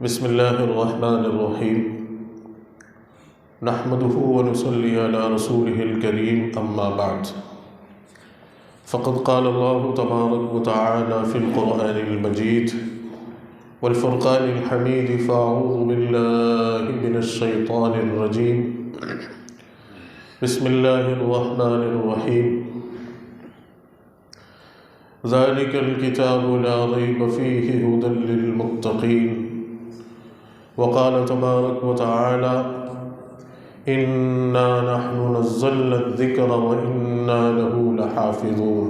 بسم اللہ الرحمن الرحیم نحمده ونصلي على رسوله الكريم اما بعد فقد قال الله تبارك وتعالى في القرآن المجيد والفرقان الحميد فأعوذ بالله من الشيطان الرجيم بسم الله الرحمن الرحيم ذلك الكتاب لا ريب فيه هدى للمتقين وقال تبارك وتعالى إنا نحن نزلنا الذكر وإنا له لحافظون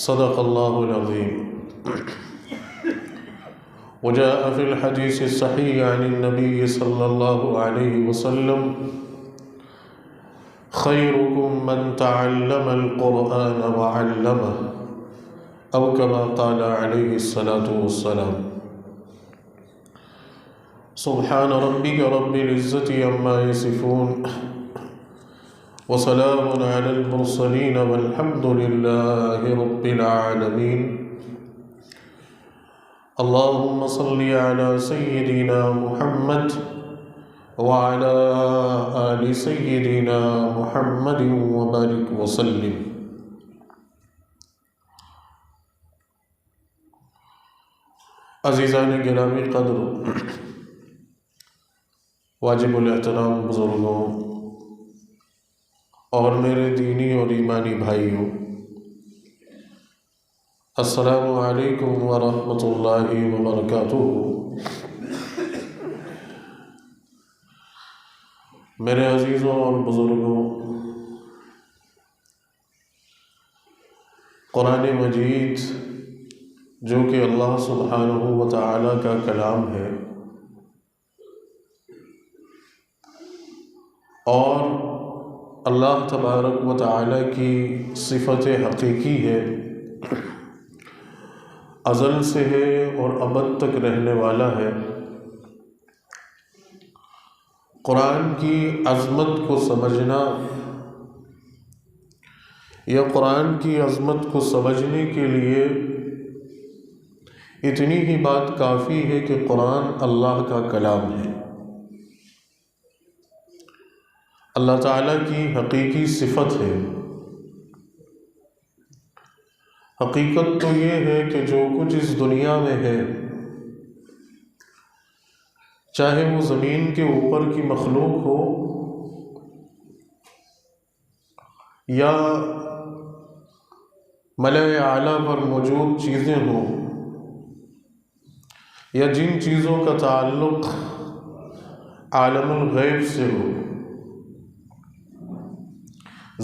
صدق الله العظيم. وجاء في الحديث الصحيح عن النبي صلى الله عليه وسلم خيركم من تعلم القرآن وعلمه أو كما قال عليه الصلاة والسلام. سبحان ربك رب العزة عما يصفون وسلام على المرسلين والحمد لله رب العالمين. اللهم صل على سيدنا محمد وعلى آل سيدنا محمد وبارك وسلم. عزیزان گرامی قدر، واجب الاحترام بزرگوں اور میرے دینی اور ایمانی بھائیوں، السلام علیکم ورحمۃ اللہ وبرکاتہ. میرے عزیزوں اور بزرگوں، قرآن مجید جو کہ اللہ سبحانہ و تعالیٰ کا کلام ہے اور اللہ تبارک و تعالیٰ کی صفت حقیقی ہے، ازل سے ہے اور ابد تک رہنے والا ہے. قرآن کی عظمت کو سمجھنا یا قرآن کی عظمت کو سمجھنے کے لیے اتنی ہی بات کافی ہے کہ قرآن اللہ کا کلام ہے، اللہ تعالیٰ کی حقیقی صفت ہے. حقیقت تو یہ ہے کہ جو کچھ اس دنیا میں ہے، چاہے وہ زمین کے اوپر کی مخلوق ہو یا ملأ اعلیٰ پر موجود چیزیں ہوں یا جن چیزوں کا تعلق عالم الغیب سے ہو،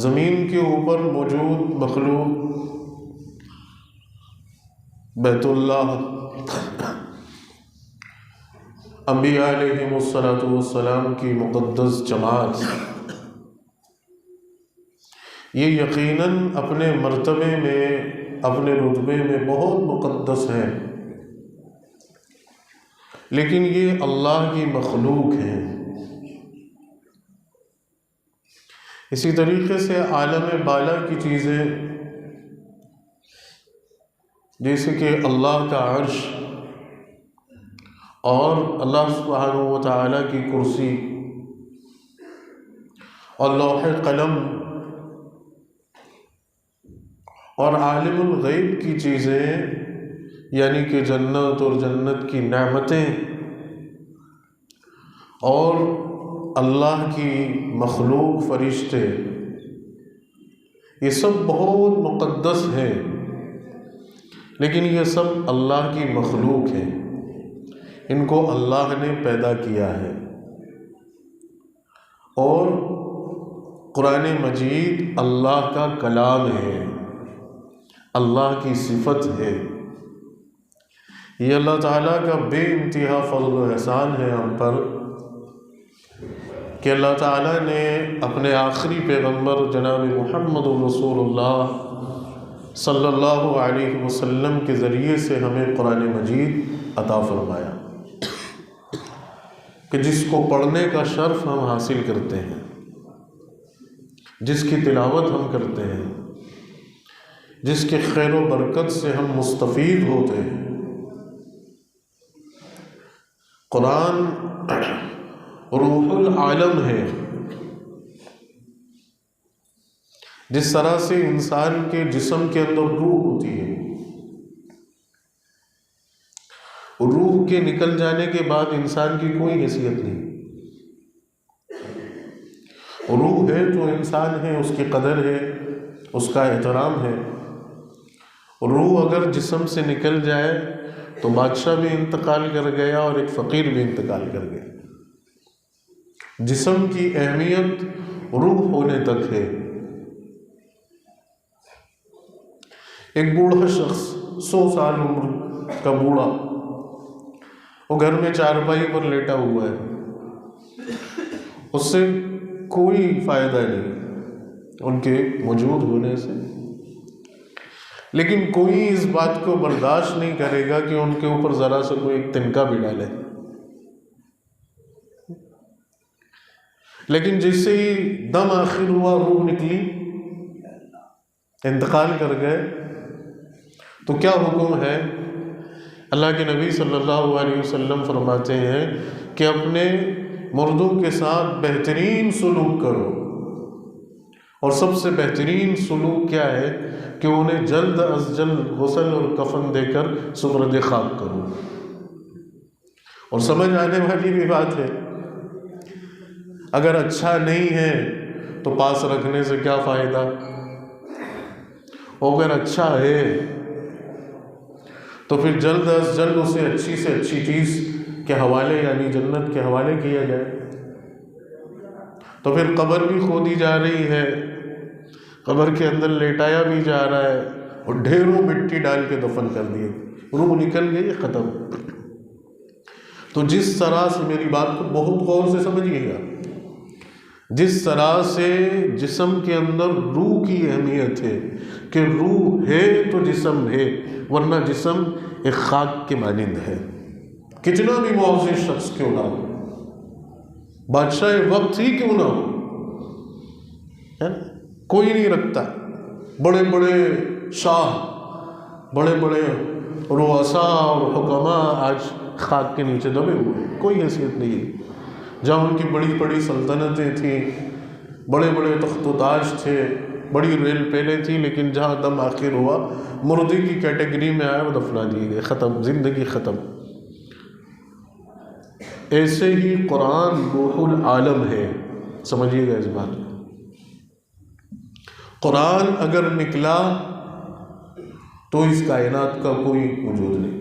زمین کے اوپر موجود مخلوق، بیت اللہ، انبیاء علیہم السلام کی مقدس جماعت، یہ یقیناً اپنے مرتبے میں، اپنے رتبے میں بہت مقدس ہے، لیکن یہ اللہ کی مخلوق ہے. اسی طریقے سے عالم بالا کی چیزیں جیسے کہ اللہ کا عرش اور اللہ سبحانہ و تعالیٰ کی کرسی اور لوح قلم اور عالم الغیب کی چیزیں، یعنی کہ جنت اور جنت کی نعمتیں اور اللہ کی مخلوق فرشتے، یہ سب بہت مقدس ہیں، لیکن یہ سب اللہ کی مخلوق ہیں. ان کو اللہ نے پیدا کیا ہے اور قرآن مجید اللہ کا کلام ہے، اللہ کی صفت ہے. یہ اللہ تعالیٰ کا بے انتہا فضل و احسان ہے ہم پر کہ اللہ تعالیٰ نے اپنے آخری پیغمبر جناب محمد رسول اللہ صلی اللہ علیہ وسلم کے ذریعے سے ہمیں قرآن مجید عطا فرمایا کہ جس کو پڑھنے کا شرف ہم حاصل کرتے ہیں، جس کی تلاوت ہم کرتے ہیں، جس کے خیر و برکت سے ہم مستفید ہوتے ہیں. قرآن روح العالم ہے. جس طرح سے انسان کے جسم کے اندر روح ہوتی ہے، روح کے نکل جانے کے بعد انسان کی کوئی حیثیت نہیں. روح ہے تو انسان ہے، اس کی قدر ہے، اس کا احترام ہے. روح اگر جسم سے نکل جائے تو بادشاہ بھی انتقال کر گیا اور ایک فقیر بھی انتقال کر گیا. جسم کی اہمیت روح ہونے تک ہے. ایک بوڑھا شخص 100 سال عمر کا بوڑھا، وہ گھر میں چارپائی پر لیٹا ہوا ہے، اس سے کوئی فائدہ نہیں ان کے موجود ہونے سے، لیکن کوئی اس بات کو برداشت نہیں کرے گا کہ ان کے اوپر ذرا سا کوئی ایک تنکا بھی ڈالے. لیکن جس سے ہی دم آخر ہوا، روح نکلی، انتقال کر گئے، تو کیا حکم ہے؟ اللہ کے نبی صلی اللہ علیہ وسلم فرماتے ہیں کہ اپنے مردوں کے ساتھ بہترین سلوک کرو، اور سب سے بہترین سلوک کیا ہے کہ انہیں جلد از جلد غسل اور کفن دے کر سپرد خاک کرو. اور سمجھ آنے والی بھی بات ہے، اگر اچھا نہیں ہے تو پاس رکھنے سے کیا فائدہ، اگر اچھا ہے تو پھر جلد از جلد اسے اچھی سے اچھی چیز کے حوالے یعنی جنت کے حوالے کیا جائے. تو پھر قبر بھی کھودی جا رہی ہے، قبر کے اندر لیٹایا بھی جا رہا ہے، اور ڈھیروں مٹی ڈال کے دفن کر دیے، روح نکل گئی، ختم. تو جس طرح سے، میری بات کو بہت غور سے سمجھیے گا، جس طرح سے جسم کے اندر روح کی اہمیت ہے کہ روح ہے تو جسم ہے، ورنہ جسم ایک خاک کے مانند ہے. کتنا بھی معزز شخص کیوں نہ ہو، بادشاہ وقت ہی کیوں نہ ہو، کوئی نہیں رکھتا. بڑے بڑے شاہ، بڑے بڑے رؤساء اور حکماء آج خاک کے نیچے دبے ہوئے، کوئی حیثیت نہیں ہے. جہاں ان کی بڑی بڑی سلطنتیں تھیں، بڑے بڑے تخت و تاج تھے، بڑی ریل پیلیں تھیں، لیکن جہاں دم آخر ہوا مردے کی کیٹیگری میں آئے، وہ دفنا دیے گئے، ختم، زندگی ختم. ایسے ہی قرآن روح العالم ہے، سمجھیے گا اس بات کو. قرآن اگر نکلا تو اس کائنات کا کوئی وجود نہیں.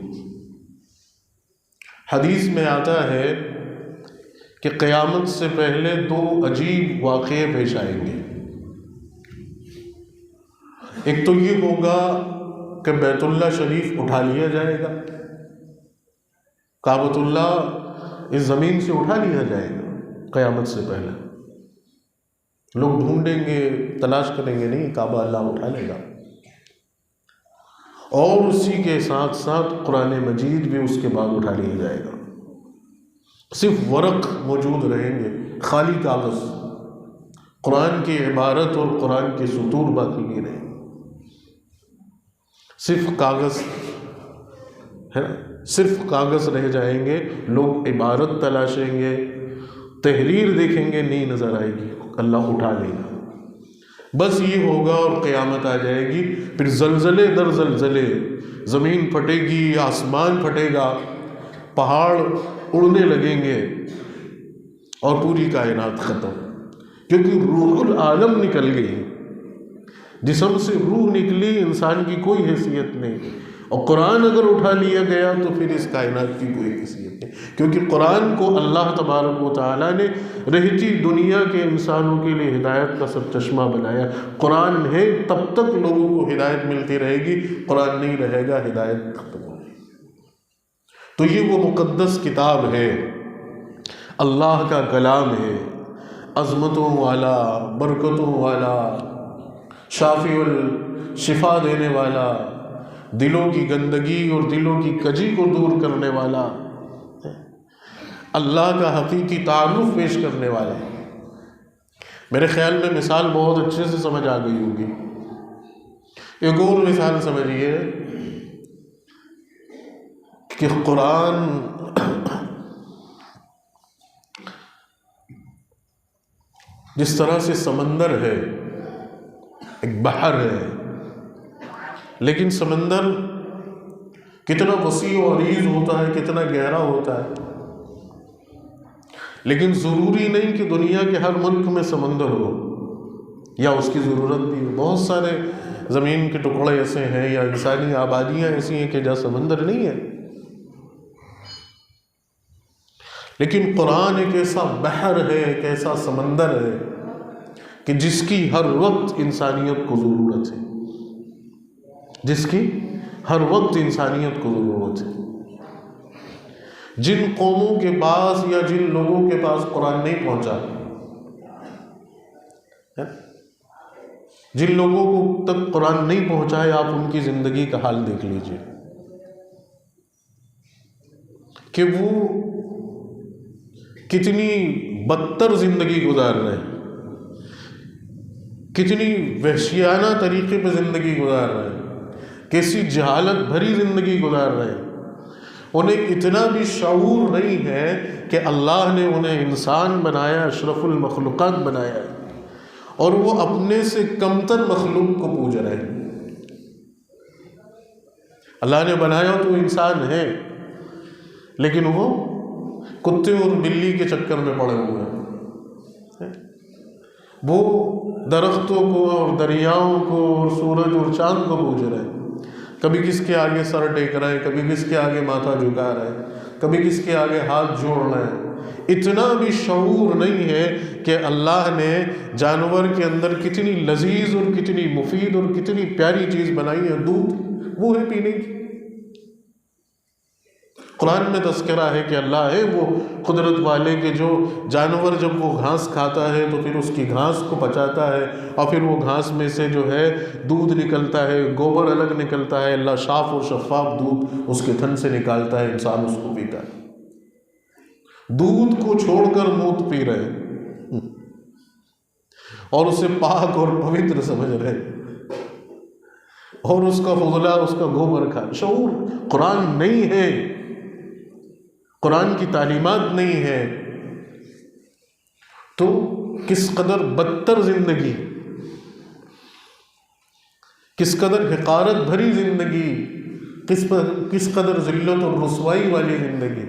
حدیث میں آتا ہے کہ قیامت سے پہلے 2 عجیب واقعے پیش آئیں گے. ایک تو یہ ہوگا کہ بیت اللہ شریف اٹھا لیا جائے گا، کعبۃ اللہ اس زمین سے اٹھا لیا جائے گا قیامت سے پہلے. لوگ ڈھونڈیں گے، تلاش کریں گے، نہیں، کعبہ اللہ اٹھا لے گا. اور اسی کے ساتھ ساتھ قرآن مجید بھی اس کے بعد اٹھا لیا جائے گا. صرف ورق موجود رہیں گے، خالی کاغذ، قرآن کی عبارت اور قرآن کے سطور باقی نہیں رہیں گے، صرف کاغذ ہے نا، صرف کاغذ رہ جائیں گے. لوگ عبارت تلاشیں گے، تحریر دیکھیں گے، نہیں نظر آئے گی، اللہ اٹھا لے گا. بس یہ ہوگا اور قیامت آ جائے گی. پھر زلزلے در زلزلے، زمین پھٹے گی، آسمان پھٹے گا، پہاڑ اڑنے لگیں گے، اور پوری کائنات ختم. کیونکہ روح العالم نکل گئی، جسم سے روح نکلی، انسان کی کوئی حیثیت نہیں. اور قرآن اگر اٹھا لیا گیا تو پھر اس کائنات کی کوئی حیثیت نہیں. کیونکہ قرآن کو اللہ تبارک و تعالیٰ نے رہتی دنیا کے انسانوں کے لیے ہدایت کا سب چشمہ بنایا. قرآن ہے تب تک لوگوں کو ہدایت ملتی رہے گی، قرآن نہیں رہے گا ہدایت ختم ہو جائے گی. تو یہ وہ مقدس کتاب ہے، اللہ کا کلام ہے، عظمتوں والا، برکتوں والا، شافی الشفا دینے والا، دلوں کی گندگی اور دلوں کی کجی کو دور کرنے والا، اللہ کا حقیقی تعارف پیش کرنے والا. میرے خیال میں مثال بہت اچھے سے سمجھ آ گئی ہوگی. ایک اور مثال سمجھیے کہ قرآن جس طرح سے سمندر ہے، ایک بحر ہے، لیکن سمندر کتنا وسیع و عریض ہوتا ہے، کتنا گہرا ہوتا ہے، لیکن ضروری نہیں کہ دنیا کے ہر ملک میں سمندر ہو یا اس کی ضرورت بھی ہو۔ بہت سارے زمین کے ٹکڑے ایسے ہیں یا انسانی آبادیاں ایسی ہیں کہ جہاں سمندر نہیں ہے، لیکن قرآن ایک ایسا بحر ہے، ایک ایسا سمندر ہے کہ جس کی ہر وقت انسانیت کو ضرورت ہے، جس کی ہر وقت انسانیت کو ضرورت ہے۔ جن قوموں کے پاس یا جن لوگوں کے پاس قرآن نہیں پہنچا، جن لوگوں کو تک قرآن نہیں پہنچا ہے، آپ ان کی زندگی کا حال دیکھ لیجئے کہ وہ کتنی بدتر زندگی گزار رہے ہیں، کتنی وحشیانہ طریقے پہ زندگی گزار رہے ہیں، کیسی جہالت بھری زندگی گزار رہے ہیں۔ انہیں اتنا بھی شعور نہیں ہے کہ اللہ نے انہیں انسان بنایا، اشرف المخلوقات بنایا ہے، اور وہ اپنے سے کمتر مخلوق کو پوج رہے ہیں۔ اللہ نے بنایا تو انسان ہے، لیکن وہ کتے اور بلی کے چکر میں پڑے ہوئے ہیں۔ وہ درختوں کو اور دریاؤں کو اور سورج اور چاند کو پوج رہے ہیں، کبھی کس کے آگے سر ٹیک رہے ہیں، کبھی کس کے آگے ماتھا جھکا رہے ہیں، کبھی کس کے آگے ہاتھ جوڑ رہے ہیں۔ اتنا بھی شعور نہیں ہے کہ اللہ نے جانور کے اندر کتنی لذیذ اور کتنی مفید اور کتنی پیاری چیز بنائی ہے، دودھ، وہ ہے پینے کی۔ قرآن میں تذکرہ ہے کہ اللہ ہے وہ قدرت والے کہ جو جانور جب وہ گھاس کھاتا ہے تو پھر اس کی گھاس کو پچاتا ہے، اور پھر وہ گھاس میں سے جو ہے دودھ نکلتا ہے، گوبر الگ نکلتا ہے، اللہ صاف اور شفاف دودھ اس کے تھن سے نکالتا ہے، انسان اس کو پیتا ہے۔ دودھ کو چھوڑ کر موت پی رہے ہیں اور اسے پاک اور پوتر سمجھ رہے ہیں، اور اس کا فضلہ، اس کا گوبر کھا۔ شعور قرآن نہیں ہے، قرآن کی تعلیمات نہیں ہے، تو کس قدر بدتر زندگی، کس قدر حقارت بھری زندگی، کس قدر ذلت اور رسوائی والی زندگی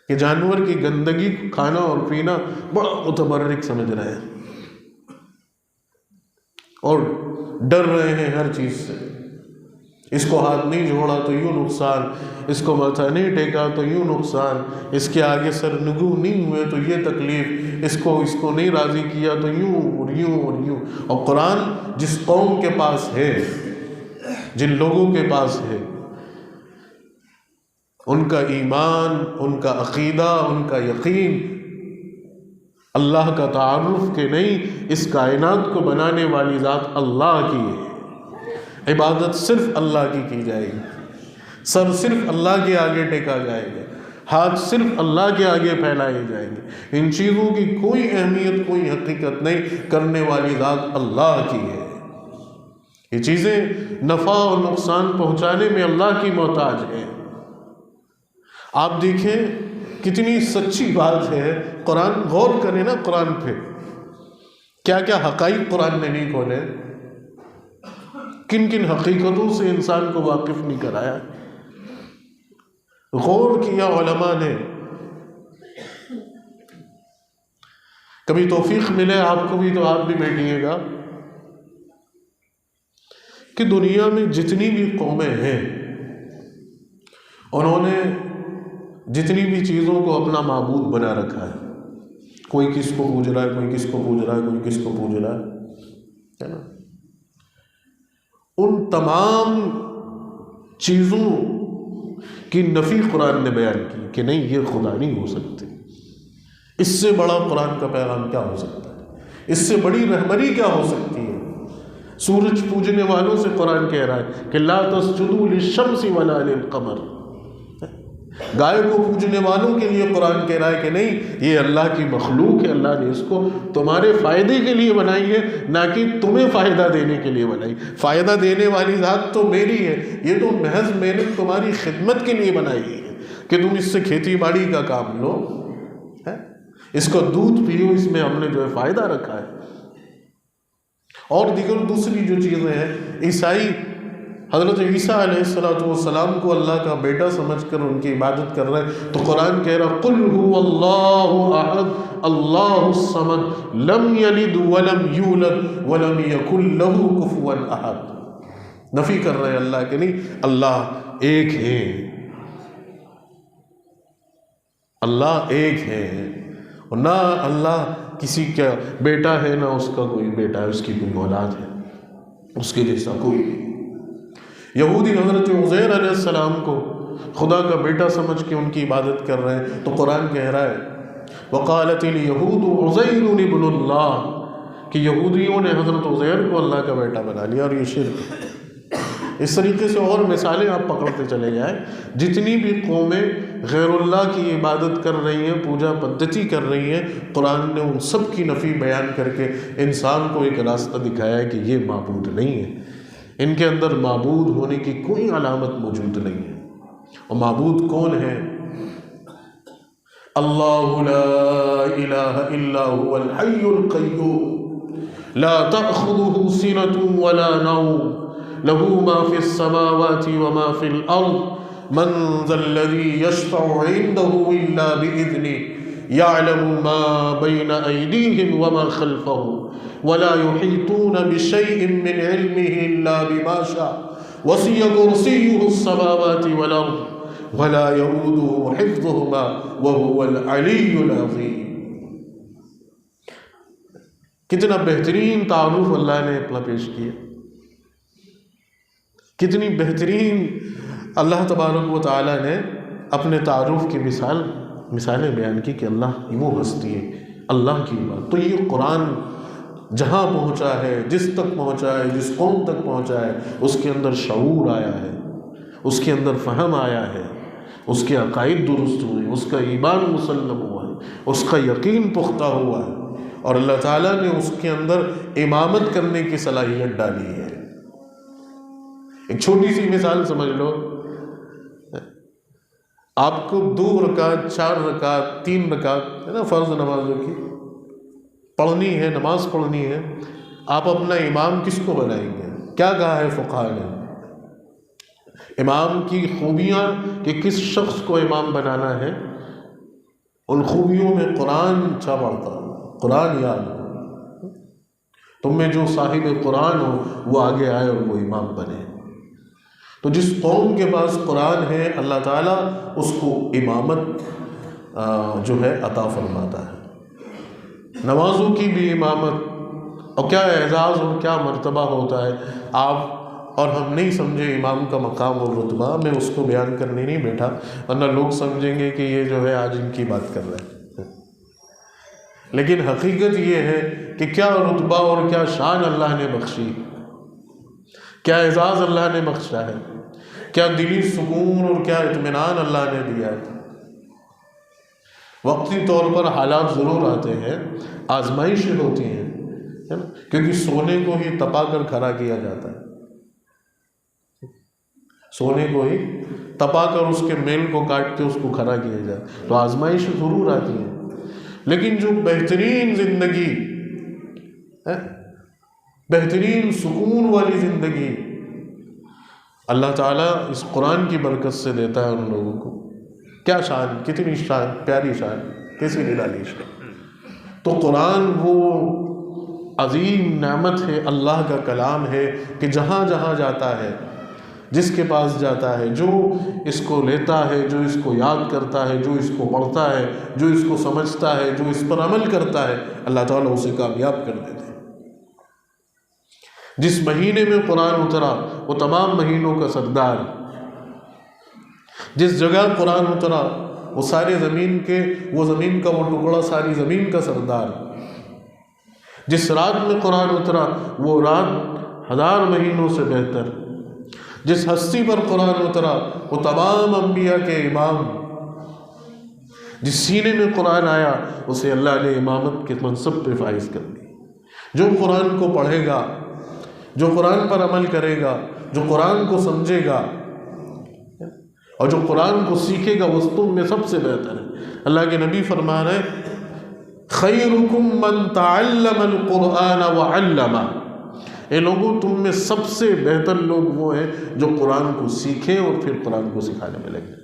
کہ جانور کی گندگی کھانا اور پینا بڑا متبرک سمجھ رہے ہیں اور ڈر رہے ہیں ہر چیز سے۔ اس کو ہاتھ نہیں جوڑا تو یوں نقصان، اس کو ماتھا نہیں ٹیکا تو یوں نقصان، اس کے آگے سر نگو نہیں ہوئے تو یہ تکلیف، اس کو نہیں راضی کیا تو یوں اور یوں اور یوں۔ اور قرآن جس قوم کے پاس ہے، جن لوگوں کے پاس ہے، ان کا ایمان، ان کا عقیدہ، ان کا یقین اللہ کا تعارف کہ نہیں، اس کائنات کو بنانے والی ذات اللہ کی ہے، عبادت صرف اللہ کی جائے گی، سر صرف اللہ کے آگے ٹیکا جائے گا، ہاتھ صرف اللہ کے آگے پھیلائے جائیں گے۔ ان چیزوں کی کوئی اہمیت، کوئی حقیقت نہیں، کرنے والی ذات اللہ کی ہے۔ یہ چیزیں نفع اور نقصان پہنچانے میں اللہ کی محتاج ہے۔ آپ دیکھیں کتنی سچی بات ہے، قرآن غور کریں نا قرآن پہ، کیا کیا حقائق قرآن نے نہیں کھولے، کن کن حقیقتوں سے انسان کو واقف نہیں کرایا، غور کیا علماء نے۔ کبھی توفیق ملے آپ کو بھی تو آپ بھی بیٹھیے گا کہ دنیا میں جتنی بھی قومیں ہیں، انہوں نے جتنی بھی چیزوں کو اپنا معبود بنا رکھا ہے، کوئی کس کو پوج رہا ہے، کوئی کس کو پوج رہا ہے، کوئی کس کو پوج رہا ہے نا، ان تمام چیزوں کی نفی قرآن نے بیان کی کہ نہیں، یہ خدا نہیں ہو سکتے۔ اس سے بڑا قرآن کا پیغام کیا ہو سکتا ہے، اس سے بڑی رہبری کیا ہو سکتی ہے۔ سورج پوجنے والوں سے قرآن کہہ رہا ہے کہ لا تسجدوا للشمس ولا للقمر، گائے کو پوجنے والوں کے لیے قرآن کہہ رہا ہے کہ نہیں، یہ اللہ کی مخلوق ہے، اللہ نے اس کو تمہارے فائدے کے لیے بنائی ہے، نہ کہ تمہیں فائدہ دینے کے لیے بنائی۔ فائدہ دینے والی ذات تو میری ہے، یہ تو محض میں نے تمہاری خدمت کے لیے بنائی ہے کہ تم اس سے کھیتی باڑی کا کام لو۔ اس کو دودھ پیو، اس میں ہم نے جو ہے فائدہ رکھا ہے۔ اور دیگر دوسری جو چیزیں ہیں، عیسائی حضرت عیسیٰ علیہ السلام کو اللہ کا بیٹا سمجھ کر ان کی عبادت کر رہے ہیں، تو قرآن کہہ رہا قُلْ هُوَ اللَّهُ أَحَدٌ اللَّهُ الصَّمَدُ لَمْ يَلِدْ وَلَمْ يُولَدْ وَلَمْ يَكُنْ لَهُ كُفُوًا أَحَدٌ۔ نفی کر رہے ہیں اللہ کے، نہیں، اللہ ایک ہے، اللہ ایک ہے، اور نہ اللہ کسی کا بیٹا ہے، نہ اس کا کوئی بیٹا ہے، اس کی کوئی اولاد ہے، اس کے جیسا کوئی نہیں۔ یہودی حضرت عزیر علیہ السلام کو خدا کا بیٹا سمجھ کے ان کی عبادت کر رہے ہیں، تو قرآن کہہ رہا ہے وقالت اليہود عزیر ابن اللہ، کہ یہودیوں نے حضرت عزیر کو اللہ کا بیٹا بنا لیا، اور یہ شرک ہے۔ اس طریقے سے اور مثالیں آپ پکڑتے چلے جائیں، جتنی بھی قومیں غیر اللہ کی عبادت کر رہی ہیں، پوجا پدھتی کر رہی ہیں، قرآن نے ان سب کی نفی بیان کر کے انسان کو ایک راستہ دکھایا ہے کہ یہ معبود نہیں ہے، ان کے اندر معبود ہونے کی کوئی علامت موجود نہیں ہے۔ اور معبود کون ہے؟ اللہ لا الہ الا هو الحی القیوم لا تأخذه سنة ولا نوم له ما في السماوات وما في الأرض من ذا الذي يشفع عنده إلا بإذنه يعلم ما بين أيديهم وما خلفهم ولا يحيطون بشيء من علمه إلا بما شاء وسع كرسيه السماوات والأرض ولا يؤوده حفظهما وهو العلي العظيم۔ کتنا بہترین تعارف اللہ نے اپنا پیش کیا، کتنی بہترین اللہ تبارک و تعالیٰ نے اپنے تعارف کی مثالیں بیان کی کہ اللہ وہ ہستی ہے، اللہ کی بات۔ تو یہ قرآن جہاں پہنچا ہے، جس تک پہنچا ہے، جس قوم تک پہنچا ہے، اس کے اندر شعور آیا ہے، اس کے اندر فہم آیا ہے، اس کے عقائد درست ہوئے، اس کا ایمان مسلم ہوا ہے، اس کا یقین پختہ ہوا ہے، اور اللہ تعالیٰ نے اس کے اندر امامت کرنے کی صلاحیت ڈالی ہے۔ ایک چھوٹی سی مثال سمجھ لو، آپ کو 2 رکعت 4 رکعت 3 رکعت ہے نا فرض نمازوں کی پڑھنی ہے، نماز پڑھنی ہے، آپ اپنا امام کس کو بنائیں گے؟ کیا کہا ہے فقہاء نے؟ امام کی خوبیاں کہ کس شخص کو امام بنانا ہے، ان خوبیوں میں قرآن اچھا پڑھتا ہو، قرآن یاد ہو، تم میں جو صاحب قرآن ہو وہ آگے آئے اور وہ امام بنے۔ تو جس قوم کے پاس قرآن ہے، اللہ تعالیٰ اس کو امامت جو ہے عطا فرماتا ہے۔ نمازوں کی بھی امامت، اور کیا اعزاز اور کیا مرتبہ ہوتا ہے، آپ اور ہم نہیں سمجھے امام کا مقام اور رتبہ، میں اس کو بیان کرنے نہیں بیٹھا، ورنہ لوگ سمجھیں گے کہ یہ جو ہے آج ان کی بات کر رہے ہیں۔ لیکن حقیقت یہ ہے کہ کیا رتبہ اور کیا شان اللہ نے بخشی، کیا اعزاز اللہ نے بخشا ہے، کیا دلی سکون اور کیا اطمینان اللہ نے دیا ہے۔ وقتی طور پر حالات ضرور آتے ہیں، آزمائشیں ہوتی ہیں، کیونکہ سونے کو ہی تپا کر کھڑا کیا جاتا ہے، سونے کو ہی تپا کر اس کے میل کو کاٹ کے اس کو کھڑا کیا جاتا ہے، تو آزمائشیں ضرور آتی ہیں۔ لیکن جو بہترین زندگی ہے، بہترین سکون والی زندگی اللہ تعالیٰ اس قرآن کی برکت سے دیتا ہے ان لوگوں کو۔ کیا شان، کتنی شان، پیاری شان، کیسی نرالی شان۔ تو قرآن وہ عظیم نعمت ہے، اللہ کا کلام ہے کہ جہاں جہاں جاتا ہے، جس کے پاس جاتا ہے، جو اس کو لیتا ہے، جو اس کو یاد کرتا ہے، جو اس کو پڑھتا ہے، جو اس کو سمجھتا ہے، جو اس پر عمل کرتا ہے، اللہ تعالیٰ اسے کامیاب کر دیتے ہیں۔ جس مہینے میں قرآن اترا وہ تمام مہینوں کا سردار، جس جگہ قرآن اترا وہ سارے زمین کے، وہ زمین کا وہ ٹکڑا ساری زمین کا سردار، جس رات میں قرآن اترا وہ رات 1000 مہینوں سے بہتر، جس ہستی پر قرآن اترا وہ تمام انبیاء کے امام، جس سینے میں قرآن آیا اسے اللہ نے امامت کے منصب پہ فائز کر دی۔ جو قرآن کو پڑھے گا، جو قرآن پر عمل کرے گا، جو قرآن کو سمجھے گا اور جو قرآن کو سیکھے گا وہ تم میں سب سے بہتر ہے۔ اللہ کے نبی فرما رہے خیرکم من تعلم القرآن وعلمہ، اے لوگوں تم میں سب سے بہتر لوگ وہ ہیں جو قرآن کو سیکھیں اور پھر قرآن کو سکھانے میں لگیں۔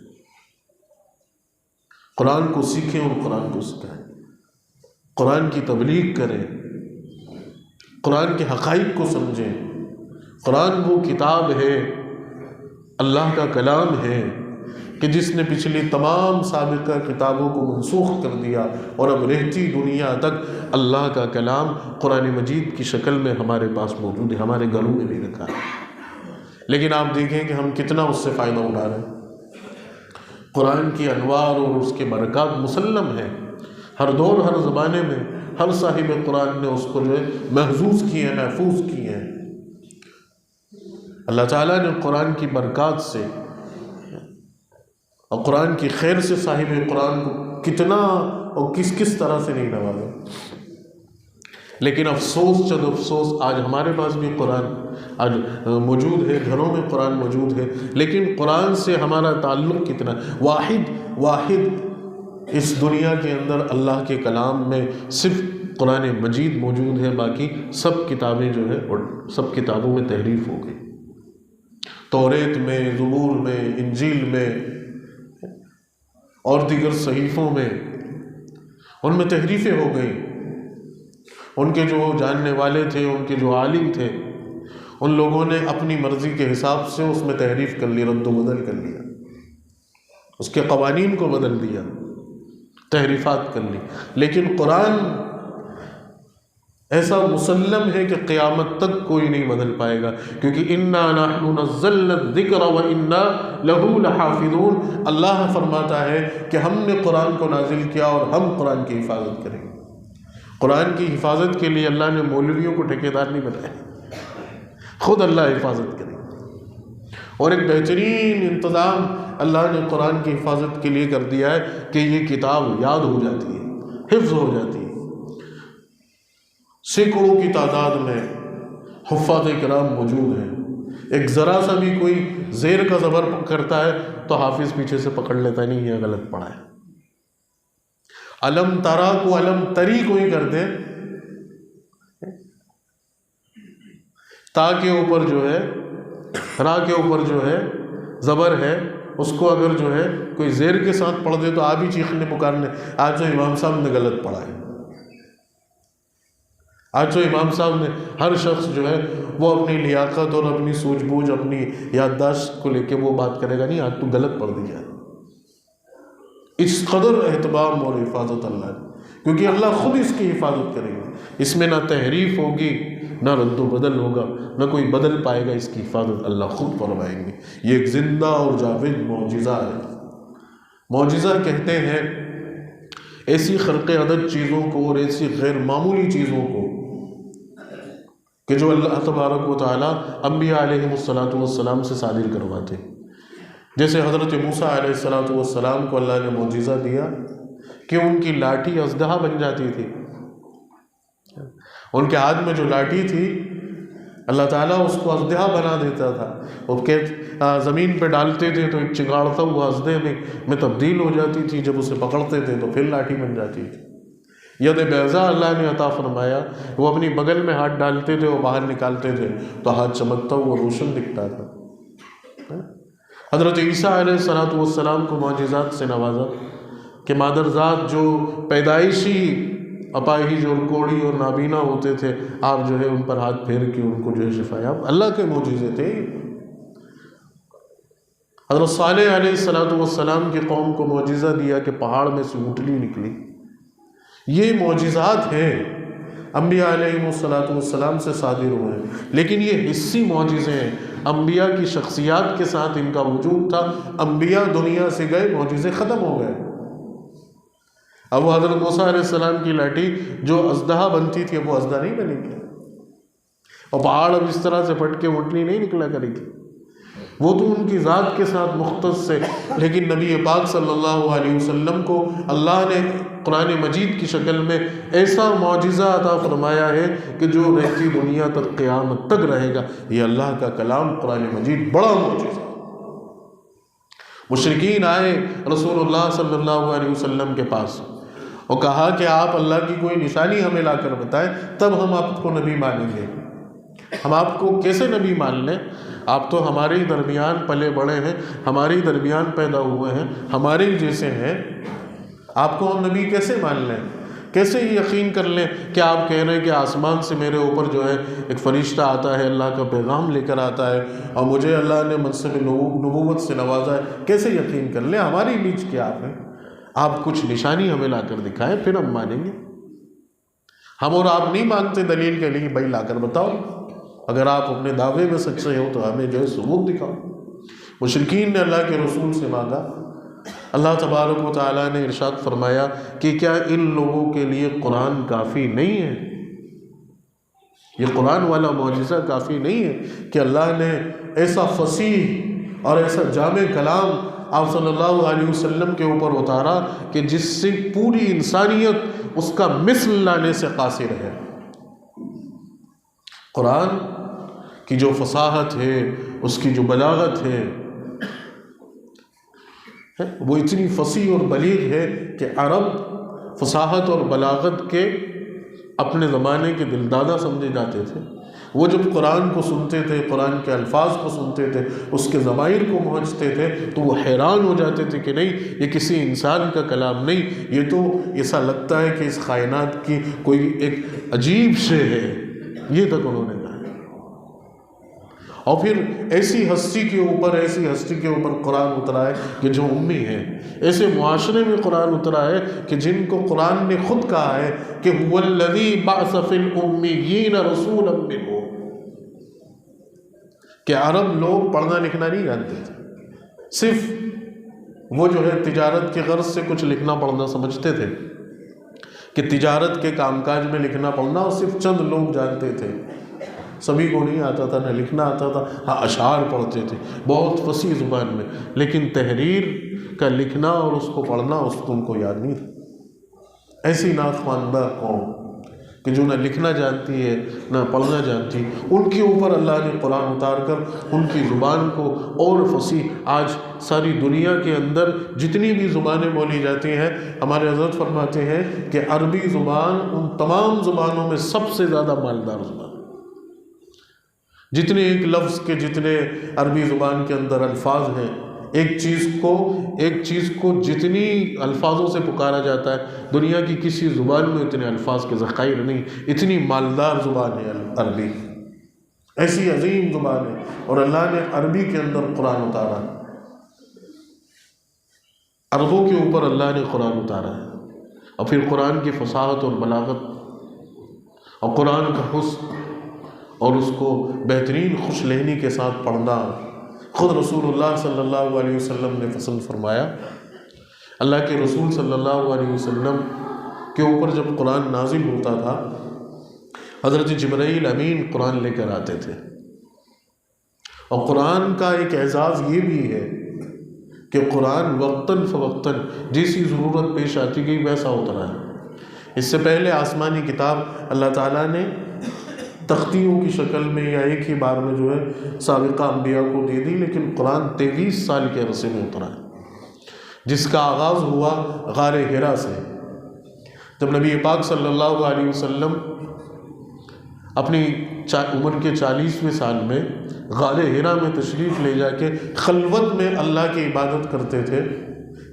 قرآن کو سیکھیں اور قرآن کو سکھائیں، قرآن کی تبلیغ کریں، قرآن کے حقائق کو سمجھیں۔ قرآن وہ کتاب ہے، اللہ کا کلام ہے کہ جس نے پچھلی تمام سابقہ کتابوں کو منسوخ کر دیا، اور اب رہتی دنیا تک اللہ کا کلام قرآن مجید کی شکل میں ہمارے پاس موجود ہے، ہمارے گھروں میں بھی رکھا ہے۔ لیکن آپ دیکھیں کہ ہم کتنا اس سے فائدہ اٹھا رہے ہیں۔ قرآن کی انوار اور اس کے برکات مسلم ہیں، ہر دور ہر زمانے میں ہر صاحب قرآن نے اس کو جو ہے محفوظ کیے ہیں، محفوظ کیے ہیں۔ اللہ تعالیٰ نے قرآن کی برکات سے اور قرآن کی خیر سے صاحب قرآن کو کتنا اور کس طرح سے نہیں نوازا۔ لیکن افسوس، چند افسوس، آج ہمارے پاس بھی قرآن آج موجود ہے، گھروں میں قرآن موجود ہے، لیکن قرآن سے ہمارا تعلق کتنا؟ واحد اس دنیا کے اندر اللہ کے کلام میں صرف قرآن مجید موجود ہے، باقی سب کتابیں جو ہے اور سب کتابوں میں تحریف ہو گئی۔ توریت میں، زبور میں، انجیل میں اور دیگر صحیفوں میں ان میں تحریفیں ہو گئیں۔ ان کے جو جاننے والے تھے، ان کے جو عالم تھے، ان لوگوں نے اپنی مرضی کے حساب سے اس میں تحریف کر لی، رد و بدل کر لیا، اس کے قوانین کو بدل دیا، تحریفات کر لی۔ لیکن قرآن ایسا مسلم ہے کہ قیامت تک کوئی نہیں بدل پائے گا، کیونکہ اِنَّا نَحْنُ نَزَّلْنَا الذِّكْرَ وَإِنَّا لَهُ لَحَافِظُونَ۔ اللہ فرماتا ہے کہ ہم نے قرآن کو نازل کیا اور ہم قرآن کی حفاظت کریں گے۔ قرآن کی حفاظت کے لیے اللہ نے مولویوں کو ٹھیکیدار نہیں بنایا، خود اللہ حفاظت کرے گا۔ اور ایک بہترین انتظام اللہ نے قرآن کی حفاظت کے لیے کر دیا ہے کہ یہ کتاب یاد ہو جاتی ہے، حفظ ہو جاتی ہے۔ سینکڑوں کی تعداد میں حفاظ کرام موجود ہیں۔ ایک ذرا سا بھی کوئی زیر کا زبر کرتا ہے تو حافظ پیچھے سے پکڑ لیتا ہے، نہیں یہ غلط پڑھا ہے۔ علم ترا کو علم تری کوئی کر دے، تا کے اوپر جو ہے، را کے اوپر جو ہے زبر ہے، اس کو اگر جو ہے کوئی زیر کے ساتھ پڑھ دے تو آپ ہی چیخنے پکارنے، آج جو امام صاحب نے غلط پڑھا ہے، آج جو امام صاحب نے، ہر شخص جو ہے وہ اپنی لیاقت اور اپنی سوجھ بوجھ، اپنی یادداشت کو لے کے وہ بات کرے گا، نہیں آج تو غلط پڑھ دیا۔ اس قدر اہتمام اور حفاظت اللہ نے، کیونکہ اللہ خود اس کی حفاظت کرے گا۔ اس میں نہ تحریف ہوگی، نہ رد و بدل ہوگا، نہ کوئی بدل پائے گا، اس کی حفاظت اللہ خود فرمائیں گے۔ یہ ایک زندہ اور جاوید معجزہ ہے۔ معجزہ کہتے ہیں ایسی خرق عدد چیزوں کو اور ایسی غیر معمولی چیزوں کو کہ جو اللہ تبارک و تعالیٰ انبیاء علیہ السلام سے صادر کرواتے۔ جیسے حضرت موسیٰ علیہ السلام کو اللہ نے معجزہ دیا کہ ان کی لاٹھی اژدہا بن جاتی تھی۔ ان کے ہاتھ میں جو لاٹھی تھی اللہ تعالیٰ اس کو اژدہا بنا دیتا تھا، اور زمین پہ ڈالتے تھے تو ایک چگاڑتا ہوا اژدہے میں تبدیل ہو جاتی تھی، جب اسے پکڑتے تھے تو پھر لاٹھی بن جاتی تھی۔ ید بیضا اللہ نے عطا فرمایا، وہ اپنی بغل میں ہاتھ ڈالتے تھے اور باہر نکالتے تھے تو ہاتھ چمکتا ہوا روشن دکھتا تھا۔ حضرت عیسیٰ علیہ السلام کو معجزات سے نوازا کہ مادرزاد جو پیدائشی اپاہج اور کوڑی اور نابینا ہوتے تھے، آپ جو ہے ان پر ہاتھ پھیر کے ان کو جو ہے شفا یاب، اللہ کے معجزے تھے۔ حضرت صالح علیہ السلام کی قوم کو معجزہ دیا کہ پہاڑ میں سے اونٹنی نکلی۔ یہ معجزات ہیں، انبیاء علیہ السلام سے صادر ہوئے ہیں، لیکن یہ حصی معجزے ہیں۔ انبیاء کی شخصیات کے ساتھ ان کا وجود تھا، انبیاء دنیا سے گئے، معجزے ختم ہو گئے۔ اب وہ حضرت موسیٰ علیہ السلام کی لاٹھی جو اژدہا بنتی تھی اب وہ اژدہا نہیں بنے گی، اور پہاڑ اب اس طرح سے پھٹ کے اونٹنی نہیں نکلا کرے گی، وہ تو ان کی ذات کے ساتھ مختص ہے۔ لیکن نبی پاک صلی اللہ علیہ وسلم کو اللہ نے قرآن مجید کی شکل میں ایسا معجزہ عطا فرمایا ہے کہ جو رہتی دنیا تک قیامت تک رہے گا۔ یہ اللہ کا کلام قرآن مجید بڑا معجزہ۔ مشرکین آئے رسول اللہ صلی اللہ علیہ وسلم کے پاس اور کہا کہ آپ اللہ کی کوئی نشانی ہمیں لا کر بتائیں تب ہم آپ کو نبی مانیں گے۔ ہم آپ کو کیسے نبی مان لیں؟ آپ تو ہمارے ہی درمیان پلے بڑے ہیں، ہمارے ہی درمیان پیدا ہوئے ہیں، ہمارے ہی جیسے ہیں، آپ کو ہم نبی کیسے مان لیں؟ کیسے یہ یقین کر لیں کہ آپ کہہ رہے ہیں کہ آسمان سے میرے اوپر جو ہے ایک فرشتہ آتا ہے، اللہ کا پیغام لے کر آتا ہے اور مجھے اللہ نے منصب نبوت سے نوازا ہے، کیسے یقین کر لیں؟ ہماری بیچ کیا آپ ہیں؟ آپ کچھ نشانی ہمیں لا کر دکھائیں پھر ہم مانیں گے۔ ہم اور آپ نہیں مانتے دلیل کے لیے، بھائی لا کر بتاؤ، اگر آپ اپنے دعوے میں سچے ہو تو ہمیں جو ہے ثبوت دکھاؤ۔ مشرکین نے اللہ کے رسول سے مانگا، اللہ تبارک و تعالیٰ نے ارشاد فرمایا کہ کیا ان لوگوں کے لیے قرآن کافی نہیں ہے؟ یہ قرآن والا معجزہ کافی نہیں ہے کہ اللہ نے ایسا فصیح اور ایسا جامع کلام آپ صلی اللہ علیہ وسلم کے اوپر اتارا کہ جس سے پوری انسانیت اس کا مثل لانے سے قاصر ہے۔ قرآن کی جو فصاحت ہے، اس کی جو بلاغت ہے، وہ اتنی فصیح اور بلیغ ہے کہ عرب فصاحت اور بلاغت کے اپنے زمانے کے دلدادہ سمجھے جاتے تھے۔ وہ جب قرآن کو سنتے تھے، قرآن کے الفاظ کو سنتے تھے، اس کے ضمائر کو پہنچتے تھے تو وہ حیران ہو جاتے تھے کہ نہیں، یہ کسی انسان کا کلام نہیں، یہ تو ایسا لگتا ہے کہ اس کائنات کی کوئی ایک عجیب شے ہے۔ یہ تک انہوں نے کہا۔ اور پھر ایسی ہستی کے اوپر قرآن اترا ہے کہ جو امی ہے، ایسے معاشرے میں قرآن اترا ہے کہ جن کو قرآن نے خود کہا ہے کہ هُوَ الَّذِي بَعْثَ فِي الْأُمِّيِّينَ رَسُولًا مِّنْهُمْ، کہ عرب لوگ پڑھنا لکھنا نہیں جانتے تھے، صرف وہ جو ہے تجارت کے غرض سے کچھ لکھنا پڑھنا سمجھتے تھے کہ تجارت کے کام کاج میں لکھنا پڑھنا اور صرف چند لوگ جانتے تھے، سبھی کو نہیں آتا تھا، نہ لکھنا آتا تھا، ہاں اشعار پڑھتے تھے بہت فصیح زبان میں، لیکن تحریر کا لکھنا اور اس کو پڑھنا اس کو ان کو یاد نہیں تھا۔ ایسی ناخواندہ قوم کہ جو نہ لکھنا جانتی ہے نہ پڑھنا جانتی، ان کے اوپر اللہ نے قرآن اتار کر ان کی زبان کو اور فصیح، آج ساری دنیا کے اندر جتنی بھی زبانیں بولی جاتی ہیں، ہمارے حضرت فرماتے ہیں کہ عربی زبان ان تمام زبانوں میں سب سے زیادہ مالدار زبان، جتنے ایک لفظ کے جتنے عربی زبان کے اندر الفاظ ہیں، ایک چیز کو جتنی الفاظوں سے پکارا جاتا ہے، دنیا کی کسی زبان میں اتنے الفاظ کے ذخائر نہیں، اتنی مالدار زبان ہے عربی، ایسی عظیم زبان ہے، اور اللہ نے عربی کے اندر قرآن اتارا، عربوں کے اوپر اللہ نے قرآن اتارا ہے، اور پھر قرآن کی فصاحت اور بلاغت اور قرآن کا حسن اور اس کو بہترین خوش لہنی کے ساتھ پڑھنا، خود رسول اللہ صلی اللہ علیہ وسلم نے پسند فرمایا۔ اللہ کے رسول صلی اللہ علیہ وسلم کے اوپر جب قرآن نازل ہوتا تھا، حضرت جبرائیل امین قرآن لے کر آتے تھے، اور قرآن کا ایک اعزاز یہ بھی ہے کہ قرآن وقتاً فوقتاً جیسی ضرورت پیش آتی گئی ویسا اترا ہے۔ اس سے پہلے آسمانی کتاب اللہ تعالیٰ نے تختیوں کی شکل میں یا ایک ہی بار میں جو ہے سابقہ انبیاء کو دے دی، لیکن قرآن 23 سال کے عرصے میں اترا ہے، جس کا آغاز ہوا غار حرا سے، جب نبی پاک صلی اللہ علیہ وسلم اپنی عمر کے 40ویں سال میں غار حرا میں تشریف لے جا کے خلوت میں اللہ کی عبادت کرتے تھے،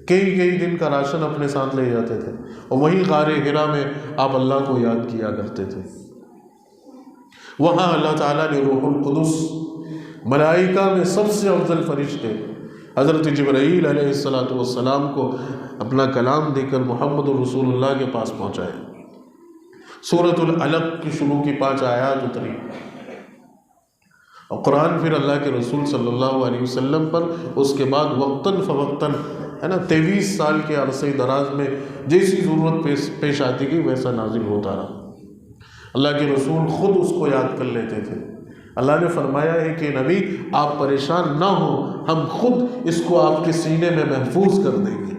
کئی دن کا راشن اپنے ساتھ لے جاتے تھے، اور وہی غار حرا میں آپ اللہ کو یاد کیا کرتے تھے۔ وہاں اللہ تعالیٰ نے روح القدس، ملائکہ میں سب سے افضل فرشتے حضرت جبرائیل علیہ السلام کو اپنا کلام دے کر محمد رسول اللہ کے پاس پہنچایا۔ سورۃ العلق کی شروع کی 5 آیات اتری، اور قرآن پھر اللہ کے رسول صلی اللہ علیہ وسلم پر اس کے بعد وقتاً فوقتاً 23 سال کے عرصے دراز میں جیسی ضرورت پیش آتی گئی ویسا نازل ہوتا رہا۔ اللہ کے رسول خود اس کو یاد کر لیتے تھے۔ اللہ نے فرمایا ہے کہ نبی آپ پریشان نہ ہوں، ہم خود اس کو آپ کے سینے میں محفوظ کر دیں گے۔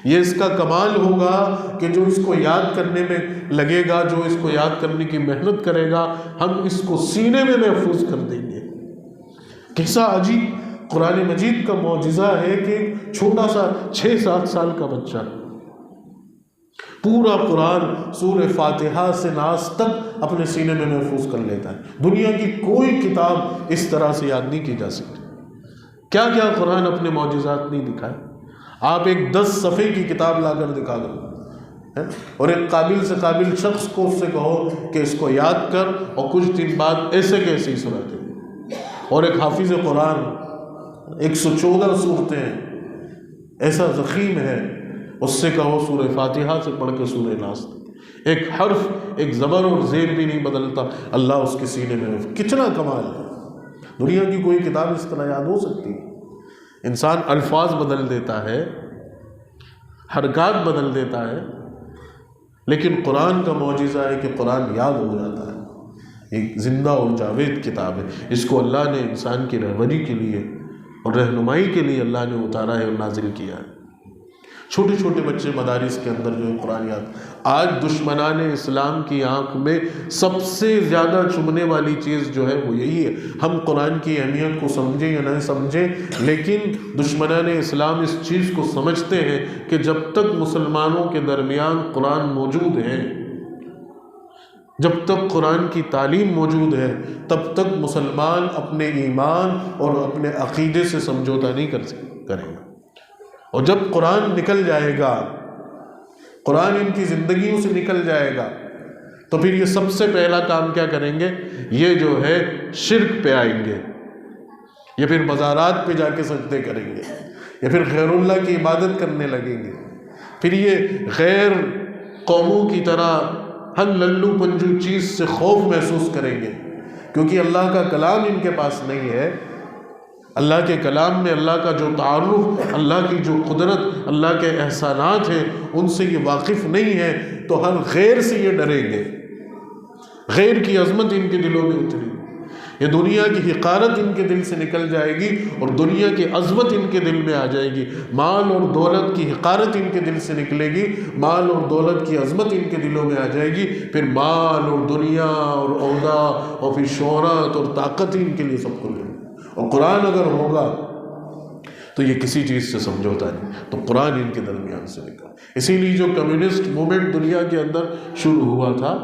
یہ اس کا کمال ہوگا کہ جو اس کو یاد کرنے میں لگے گا، جو اس کو یاد کرنے کی محنت کرے گا، ہم اس کو سینے میں محفوظ کر دیں گے۔ کیسا عجیب قرآن مجید کا معجزہ ہے کہ چھوٹا سا 6-7 سال کا بچہ پورا قرآن سورہ فاتحہ سے ناس تک اپنے سینے میں محفوظ کر لیتا ہے۔ دنیا کی کوئی کتاب اس طرح سے یاد نہیں کی جا سکتی۔ کیا کیا قرآن اپنے معجزات نہیں دکھائے۔ آپ ایک 10 صفحے کی کتاب لا کر دکھا دو اور ایک قابل سے قابل شخص کو اس سے کہو کہ اس کو یاد کر اور کچھ دن بعد ایسے کیسے ہی سناتے، اور ایک حافظ قرآن 114 صورتیں ایسا زخیم ہے، اس سے کہو سورہ فاتحہ سے پڑھ کے سورہ ناس، ایک حرف ایک زبر اور زیر بھی نہیں بدلتا، اللہ اس کے سینے میں۔ کتنا کمال ہے۔ دنیا کی کوئی کتاب اس طرح یاد ہو سکتی ہے؟ انسان الفاظ بدل دیتا ہے، حرکات بدل دیتا ہے، لیکن قرآن کا معجزہ ہے کہ قرآن یاد ہو جاتا ہے۔ ایک زندہ اور جاوید کتاب ہے، اس کو اللہ نے انسان کی رہبری کے لیے اور رہنمائی کے لیے اللہ نے اتارا ہے اور نازل کیا ہے۔ چھوٹے چھوٹے بچے مدارس کے اندر جو ہے قرآن یاد۔ آج دشمنان اسلام کی آنکھ میں سب سے زیادہ چبھنے والی چیز جو ہے وہ یہی ہے۔ ہم قرآن کی اہمیت کو سمجھیں یا نہ سمجھیں، لیکن دشمنان اسلام اس چیز کو سمجھتے ہیں کہ جب تک مسلمانوں کے درمیان قرآن موجود ہے، جب تک قرآن کی تعلیم موجود ہے، تب تک مسلمان اپنے ایمان اور اپنے عقیدے سے سمجھوتا نہیں کریں گے۔ اور جب قرآن نکل جائے گا، قرآن ان کی زندگیوں سے نکل جائے گا، تو پھر یہ سب سے پہلا کام کیا کریں گے؟ یہ جو ہے شرک پہ آئیں گے، یہ پھر مزارات پہ جا کے سجدے کریں گے، یا پھر غیر اللہ کی عبادت کرنے لگیں گے، پھر یہ غیر قوموں کی طرح ہر للو پنجو چیز سے خوف محسوس کریں گے، کیونکہ اللہ کا کلام ان کے پاس نہیں ہے۔ اللہ کے کلام میں اللہ کا جو تعارف، اللہ کی جو قدرت، اللہ کے احسانات ہیں، ان سے یہ واقف نہیں ہے، تو ہر غیر سے یہ ڈریں گے۔ غیر کی عظمت ان کے دلوں میں اتری، یہ دنیا کی حقارت ان کے دل سے نکل جائے گی اور دنیا کی عظمت ان کے دل میں آ جائے گی۔ مال اور دولت کی حقارت ان کے دل سے نکلے گی، مال اور دولت کی عظمت ان کے دلوں میں آ جائے گی، پھر مال اور دنیا اور عہدہ اور پھر شہرت اور طاقت ان کے لیے سب کچھ ہے۔ اور قرآن اگر ہوگا تو یہ کسی چیز سے سمجھوتا نہیں، تو قرآن ان کے درمیان سے نکلا۔ اسی لیے جو کمیونسٹ موومنٹ دنیا کے اندر شروع ہوا تھا،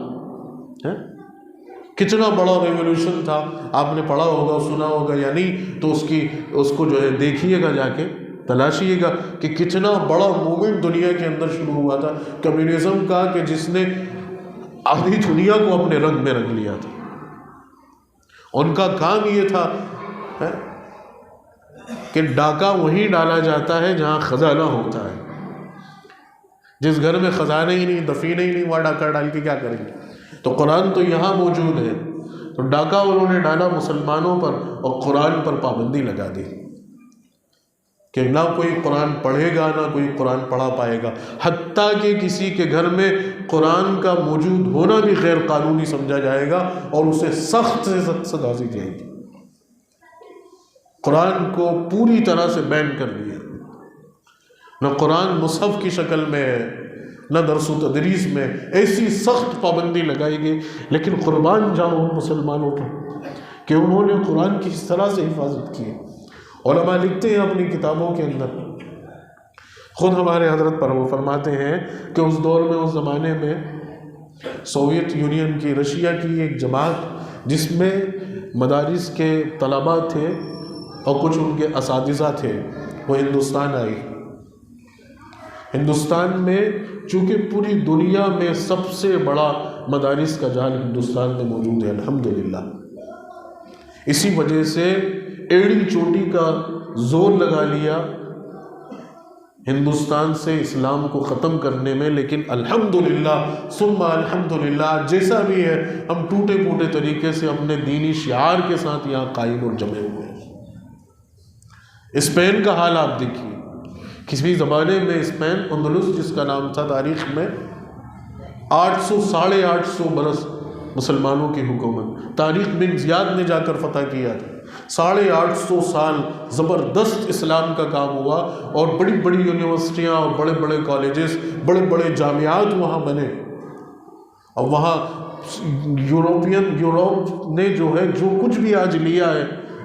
کتنا بڑا ریولوشن تھا، آپ نے پڑھا ہوگا، سنا ہوگا یا نہیں، تو اس کو جو ہے دیکھیے گا، جا کے تلاشیے گا کہ کتنا بڑا موومنٹ دنیا کے اندر شروع ہوا تھا کمیونزم کا، کہ جس نے آدھی دنیا کو اپنے رنگ میں رکھ لیا تھا۔ ان کا کام یہ تھا کہ ڈاکہ وہیں ڈالا جاتا ہے جہاں خزانہ ہوتا ہے۔ جس گھر میں خزانہ ہی نہیں، دفینہ ہی نہیں، وہاں ڈاکہ ڈال کے کیا کریں گے؟ تو قرآن تو یہاں موجود ہے، تو ڈاکہ انہوں نے ڈالا مسلمانوں پر اور قرآن پر پابندی لگا دی کہ نہ کوئی قرآن پڑھے گا، نہ کوئی قرآن پڑھا پائے گا، حتیٰ کہ کسی کے گھر میں قرآن کا موجود ہونا بھی غیر قانونی سمجھا جائے گا اور اسے سخت سے سخت سزا دی جائے گی۔ قرآن کو پوری طرح سے بین کر دیا، نہ قرآن مصحف کی شکل میں ہے، نہ درس و تدریس میں، ایسی سخت پابندی لگائی گئی۔ لیکن قربان جاؤ ان مسلمانوں پر کہ انہوں نے قرآن کی اس طرح سے حفاظت کی۔ علماء لکھتے ہیں اپنی کتابوں کے اندر، خود ہمارے حضرت پر وہ فرماتے ہیں کہ اس دور میں، اس زمانے میں سوویت یونین کی، رشیا کی ایک جماعت جس میں مدارس کے طلباء تھے اور کچھ ان کے اساتذہ تھے، وہ ہندوستان آئی۔ ہندوستان میں چونکہ پوری دنیا میں سب سے بڑا مدارس کا جال ہندوستان میں موجود ہے الحمدللہ، اسی وجہ سے ایڑی چوٹی کا زور لگا لیا ہندوستان سے اسلام کو ختم کرنے میں، لیکن الحمدللہ ثم الحمدللہ جیسا بھی ہے، ہم ٹوٹے پھوٹے طریقے سے اپنے دینی شعار کے ساتھ یہاں قائم اور جمے ہوئے ہیں۔ اسپین کا حال آپ دیکھیے، کسی زمانے میں اسپین، اندلس جس کا نام تھا، تاریخ میں 800 برس مسلمانوں کی حکومت، تاریخ بن زیاد نے جا کر فتح کیا تھا۔ 850 سال زبردست اسلام کا کام ہوا اور بڑی بڑی یونیورسٹیاں اور بڑے بڑے کالجز، بڑے بڑے جامعات وہاں بنے، اور وہاں یورپ نے جو ہے جو کچھ بھی آج لیا ہے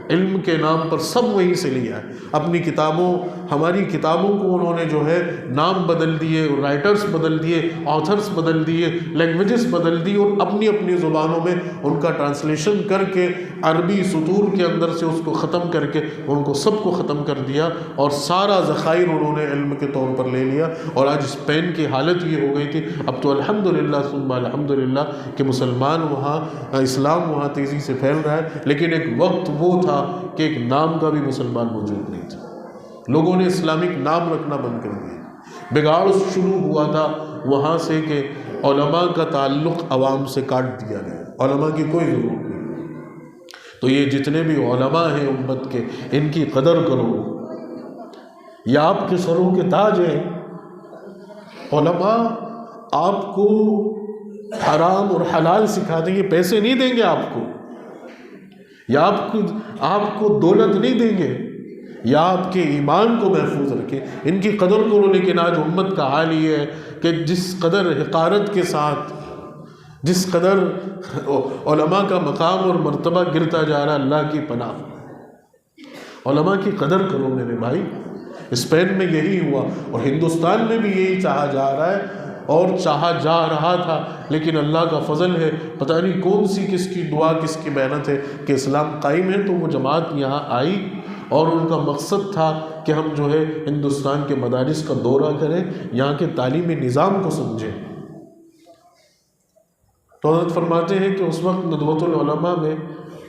علم کے نام پر، سب وہیں سے لیا ہے، اپنی کتابوں ہماری کتابوں کو انہوں نے جو ہے نام بدل دیے، رائٹرز بدل دیے، آتھرز بدل دیے، لینگویجز بدل دی، اور اپنی اپنی زبانوں میں ان کا ٹرانسلیشن کر کے عربی سطور کے اندر سے اس کو ختم کر کے ان کو سب کو ختم کر دیا، اور سارا ذخائر انہوں نے علم کے طور پر لے لیا۔ اور آج اسپین کی حالت یہ ہو گئی تھی، اب تو الحمدللہ ثم الحمدللہ کہ مسلمان وہاں، اسلام وہاں تیزی سے پھیل رہا ہے، لیکن ایک وقت وہ تھا کہ ایک نام کا بھی مسلمان موجود نہیں تھا، لوگوں نے اسلامک نام رکھنا بند کر دیا۔ بگاڑ شروع ہوا تھا وہاں سے کہ علماء کا تعلق عوام سے کاٹ دیا گیا، علماء کی کوئی ضرورت نہیں۔ تو یہ جتنے بھی علماء ہیں امت کے، ان کی قدر کرو، یہ آپ کے سروں کے تاج ہیں۔ علماء آپ کو حرام اور حلال سکھا دیں گے، پیسے نہیں دیں گے آپ کو، یا آپ کو دولت نہیں دیں گے، یا آپ کے ایمان کو محفوظ رکھیں، ان کی قدر کرو۔ لیکن آج امت کا حال یہ ہے کہ جس قدر حقارت کے ساتھ، جس قدر علماء کا مقام اور مرتبہ گرتا جا رہا ہے، اللہ کی پناہ، علماء کی قدر کرو میرے بھائی۔ اسپین میں یہی ہوا، اور ہندوستان میں بھی یہی چاہا جا رہا ہے اور چاہا جا رہا تھا، لیکن اللہ کا فضل ہے، پتہ نہیں کون سی کس کی دعا، کس کی محنت ہے کہ اسلام قائم ہے، تو وہ جماعت یہاں آئی، اور ان کا مقصد تھا کہ ہم جو ہے ہندوستان کے مدارس کا دورہ کریں، یہاں کے تعلیمی نظام کو سمجھیں۔ تو حضرت فرماتے ہیں کہ اس وقت ندوۃ العلماء میں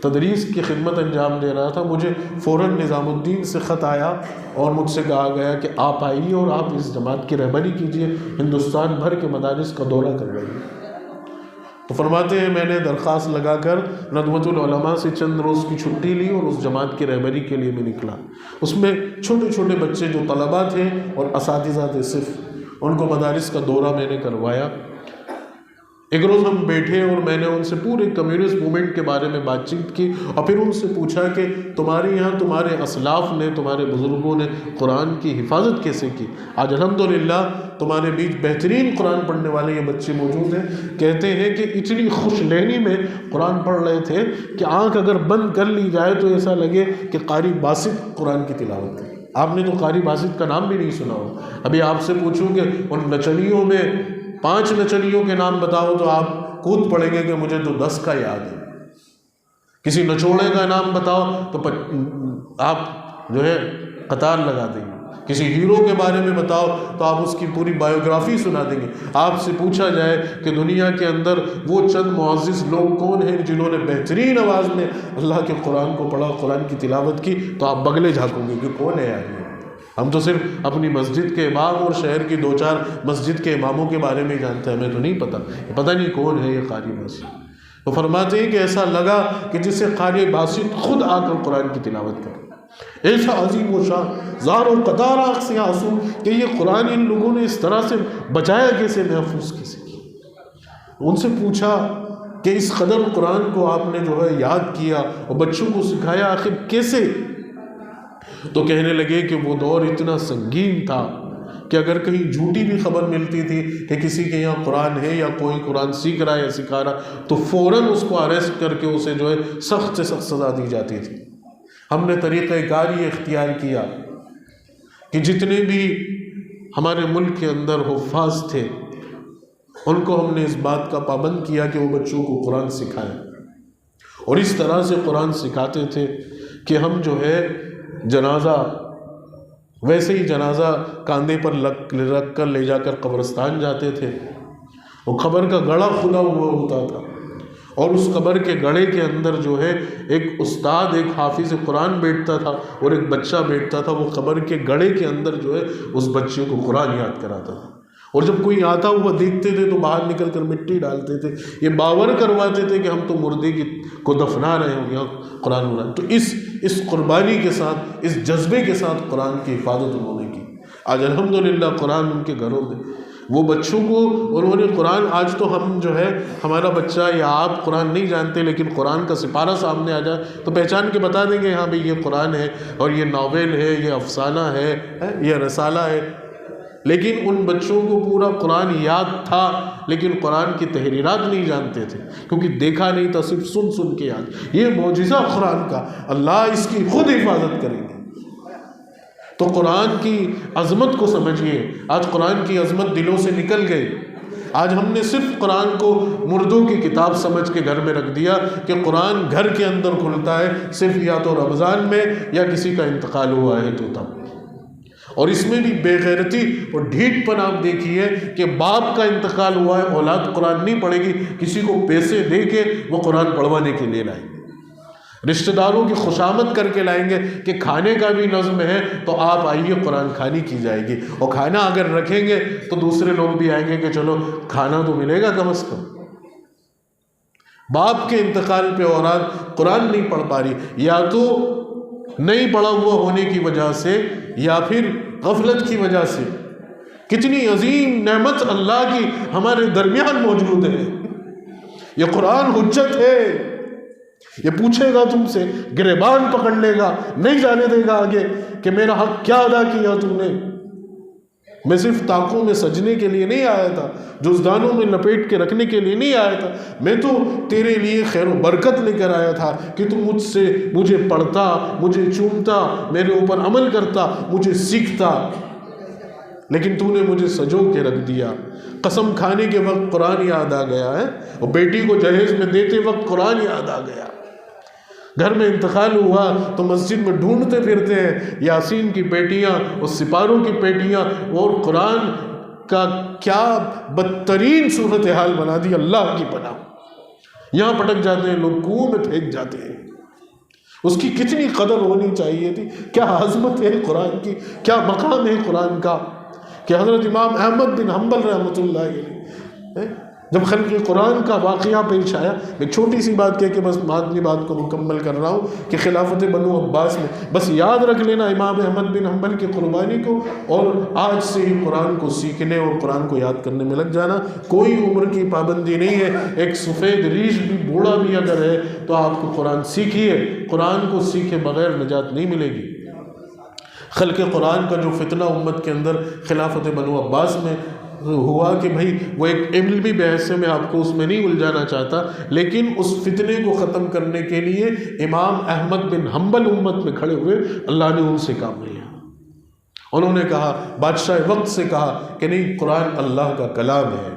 تدریس کی خدمت انجام دے رہا تھا، مجھے فوراً نظام الدین سے خط آیا اور مجھ سے کہا گیا کہ آپ آئیے اور آپ اس جماعت کی رہبری کیجیے، ہندوستان بھر کے مدارس کا دورہ کروائیے۔ تو فرماتے ہیں میں نے درخواست لگا کر ندوۃ العلماء سے چند روز کی چھٹی لی اور اس جماعت کی رہبری کے لیے میں نکلا۔ اس میں چھوٹے چھوٹے بچے جو طلباء تھے اور اساتذہ تھے، صرف ان کو مدارس کا دورہ میں نے کروایا۔ ایک روز ہم بیٹھے اور میں نے ان سے پورے کمیونسٹ موومنٹ کے بارے میں بات چیت کی، اور پھر ان سے پوچھا کہ تمہارے یہاں تمہارے اسلاف نے، تمہارے بزرگوں نے قرآن کی حفاظت کیسے کی؟ آج الحمدللہ تمہارے بیچ بہترین قرآن پڑھنے والے یہ بچے موجود ہیں، کہتے ہیں کہ اتنی خوش لہنی میں قرآن پڑھ رہے تھے کہ آنکھ اگر بند کر لی جائے تو ایسا لگے کہ قاری باسط قرآن کی تلاوت کرے۔ آپ نے تو قاری باسط کا نام بھی نہیں سنا ہو۔ ابھی آپ سے پوچھوں کہ ان نچنیوں میں 5 نچنیوں کے نام بتاؤ تو آپ کود پڑیں گے کہ مجھے تو 10 کا یاد ہے۔ کسی نچوڑے کا نام بتاؤ تو آپ جو ہے قطار لگا دیں گے۔ کسی ہیرو کے بارے میں بتاؤ تو آپ اس کی پوری بایوگرافی سنا دیں گے۔ آپ سے پوچھا جائے کہ دنیا کے اندر وہ چند معزز لوگ کون ہیں جنہوں نے بہترین آواز میں اللہ کے قرآن کو پڑھا، قرآن کی تلاوت کی، تو آپ بغلے جھانکو گے کہ کون ہے یار یہ؟ ہم تو صرف اپنی مسجد کے امام اور شہر کی 2-4 مسجد کے اماموں کے بارے میں جانتے ہیں، ہمیں تو نہیں پتہ نہیں کون ہے یہ قاری باسط۔ تو فرماتے ہیں کہ ایسا لگا کہ جسے قاری باسط خود آ کر قرآن کی تلاوت کرے، ایسا عظیم و شان، زار و قطار آنکھ سے آنسو کہ یہ قرآن ان لوگوں نے اس طرح سے بچایا کیسے، محفوظ کیسے کیا۔ ان سے پوچھا کہ اس قدر قرآن کو آپ نے جو ہے یاد کیا اور بچوں کو سکھایا، آخر کیسے؟ تو کہنے لگے کہ وہ دور اتنا سنگین تھا کہ اگر کہیں جھوٹی بھی خبر ملتی تھی کہ کسی کے یہاں قرآن ہے یا کوئی قرآن سیکھ رہا ہے یا سکھا رہا، تو فوراً اس کو اریسٹ کر کے اسے جو ہے سخت سے سخت سزا دی جاتی تھی۔ ہم نے طریقہ کار یہ اختیار کیا کہ جتنے بھی ہمارے ملک کے اندر حفاظ تھے ان کو ہم نے اس بات کا پابند کیا کہ وہ بچوں کو قرآن سکھائیں، اور اس طرح سے قرآن سکھاتے تھے کہ ہم جو ہے جنازہ ویسے ہی جنازہ کاندھے پر رکھ کر لے جا کر قبرستان جاتے تھے، وہ قبر کا گڑھا کھلا ہوا ہوتا تھا، اور اس قبر کے گڑھے کے اندر جو ہے ایک استاد، ایک حافظ قرآن بیٹھتا تھا اور ایک بچہ بیٹھتا تھا، وہ قبر کے گڑھے کے اندر جو ہے اس بچے کو قرآن یاد کراتا تھا، اور جب کوئی آتا ہوا دیکھتے تھے تو باہر نکل کر مٹی ڈالتے تھے، یہ باور کرواتے تھے کہ ہم تو مردے کو دفنا رہے ہوں، یہاں قرآن ہو رہا ہے۔ تو اس قربانی کے ساتھ، اس جذبے کے ساتھ قرآن کی حفاظت انہوں نے کی۔ آج الحمدللہ قرآن ان کے گھروں میں، وہ بچوں کو انہوں نے قرآن، آج تو ہم جو ہے ہمارا بچہ یا آپ قرآن نہیں جانتے، لیکن قرآن کا سپارہ سامنے آ جائے تو پہچان کے بتا دیں گے ہاں بھئی یہ قرآن ہے، اور یہ ناول ہے، یہ افسانہ ہے، یہ رسالہ ہے۔ لیکن ان بچوں کو پورا قرآن یاد تھا، لیکن قرآن کی تحریرات نہیں جانتے تھے، کیونکہ دیکھا نہیں تھا، صرف سن کے یاد۔ یہ معجزہ قرآن کا، اللہ اس کی خود حفاظت کریں گے۔ تو قرآن کی عظمت کو سمجھیے. آج قرآن کی عظمت دلوں سے نکل گئی. آج ہم نے صرف قرآن کو مردوں کی کتاب سمجھ کے گھر میں رکھ دیا کہ قرآن گھر کے اندر کھلتا ہے صرف یا تو رمضان میں یا کسی کا انتقال ہوا ہے تو تب. اور اس میں بھی بے غیرتی اور ڈھیٹ پن آپ دیکھیے کہ باپ کا انتقال ہوا ہے، اولاد قرآن نہیں پڑھے گی، کسی کو پیسے دے کے وہ قرآن پڑھوانے کے لیے لائیں گے، رشتہ داروں کی خوشامد کر کے لائیں گے کہ کھانے کا بھی نظم ہے تو آپ آئیے قرآن خوانی کی جائے گی. اور کھانا اگر رکھیں گے تو دوسرے لوگ بھی آئیں گے کہ چلو کھانا تو ملے گا کم از کم. باپ کے انتقال پہ اولاد قرآن نہیں پڑھ پا رہی، یا تو نہیں پڑھا ہوا ہونے کی وجہ سے یا پھر غفلت کی وجہ سے. کتنی عظیم نعمت اللہ کی ہمارے درمیان موجود ہے. یہ قرآن حجت ہے، یہ پوچھے گا تم سے، گریبان پکڑ لے گا، نہیں جانے دے گا آگے کہ میرا حق کیا ادا کیا تم نے. میں صرف طاقوں میں سجنے کے لیے نہیں آیا تھا، جزدانوں میں لپیٹ کے رکھنے کے لیے نہیں آیا تھا، میں تو تیرے لیے خیر و برکت لے کر آیا تھا کہ تم مجھے پڑھتا، مجھے چومتا، میرے اوپر عمل کرتا، مجھے سیکھتا، لیکن تو نے مجھے سجو کے رکھ دیا. قسم کھانے کے وقت قرآن یاد آ گیا ہے، اور بیٹی کو جہیز میں دیتے وقت قرآن یاد آ گیا. گھر میں انتقال ہوا تو مسجد میں ڈھونڈتے پھرتے ہیں یاسین کی پیٹیاں اور سپاروں کی پیٹیاں، اور قرآن کا کیا بدترین صورتحال بنا دی اللہ کی پناہ. یہاں پٹک جاتے ہیں لوگ، کنویں میں پھینک جاتے ہیں. اس کی کتنی قدر ہونی چاہیے تھی. کیا عظمت ہے قرآن کی، کیا مقام ہے قرآن کا کہ حضرت امام احمد بن حنبل رحمۃ اللہ علیہ جب خلق قرآن کا واقعہ پیش آیا، ایک چھوٹی سی بات کہہ کے بس اپنی بات کو مکمل کر رہا ہوں کہ خلافت بنو عباس میں بس یاد رکھ لینا امام احمد بن حنبل کی قربانی کو، اور آج سے ہی قرآن کو سیکھنے اور قرآن کو یاد کرنے میں لگ جانا. کوئی عمر کی پابندی نہیں ہے. ایک سفید ریش بھی بوڑھا بھی اگر ہے تو آپ کو قرآن سیکھیے. قرآن کو سیکھے بغیر نجات نہیں ملے گی. خلق قرآن کا جو فتنہ امت کے اندر خلافت بنو عباس میں ہوا کہ بھائی وہ ایک علمی بحث ہے، میں آپ کو اس میں نہیں الجھانا چاہتا، لیکن اس فتنے کو ختم کرنے کے لیے امام احمد بن حنبل امت میں کھڑے ہوئے. اللہ نے ان سے کام لیا. انہوں نے کہا، بادشاہ وقت سے کہا کہ نہیں، قرآن اللہ کا کلام ہے.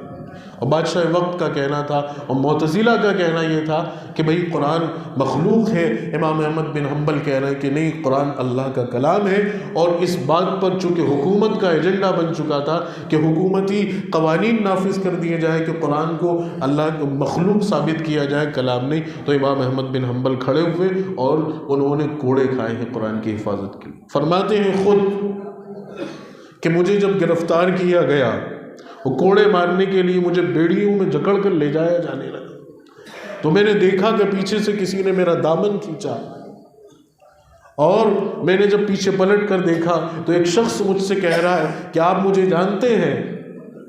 اور بادشاہ وقت کا کہنا تھا اور معتزلہ کا کہنا یہ تھا کہ بھئی قرآن مخلوق ہے. امام احمد بن حنبل کہہ رہے ہیں کہ نہیں، قرآن اللہ کا کلام ہے. اور اس بات پر چونکہ حکومت کا ایجنڈا بن چکا تھا کہ حکومتی قوانین نافذ کر دیے جائے کہ قرآن کو اللہ کو مخلوق ثابت کیا جائے، کلام نہیں، تو امام احمد بن حنبل کھڑے ہوئے اور انہوں نے کوڑے کھائے ہیں قرآن کی حفاظت کے. فرماتے ہیں خود کہ مجھے جب گرفتار کیا گیا، وہ کوڑے مارنے کے لیے مجھے بیڑیوں میں جکڑ کر لے جایا جانے لگا، تو میں نے دیکھا کہ پیچھے سے کسی نے میرا دامن کھینچا، اور میں نے جب پیچھے پلٹ کر دیکھا تو ایک شخص مجھ سے کہہ رہا ہے کہ آپ مجھے جانتے ہیں؟